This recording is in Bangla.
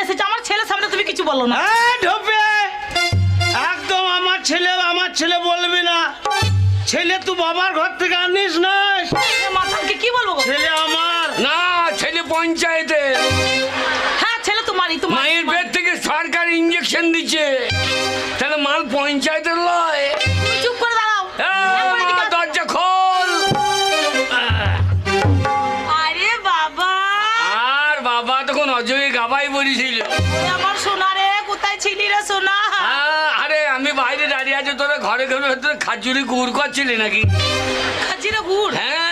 এসেছে, আমার ছেলের সামনে তুমি কিছু বলো না। ঢোপে একদম আমার ছেলে বলবি না। ছেলে তুই বাবার ঘর থেকে আনিস না। মাথাকে কি বলবো? ছেলে আমার না, ছেলে পঞ্চায়েতের। হ্যাঁ ছেলে তোমারই, তোমার মায়ের পেট থেকে সরকার ইঞ্জেকশন দিচ্ছে, তাহলে মাল পঞ্চায়েতের লয়। তুমি চুপ করে দাঁড়াও। মা, দরজা খোল। আরে বাবা, আর বাবা তখন অজয় গাবাই বলেছিল। আমার সোনা রে, কোথায় ছিলি রে সোনা? আরে আমি বাইরে দাঁড়িয়ে আছি, তোরা ঘরে ঘরে খাজুরি গুড় করছিলি নাকি? খাজিরে গুড়? হ্যাঁ,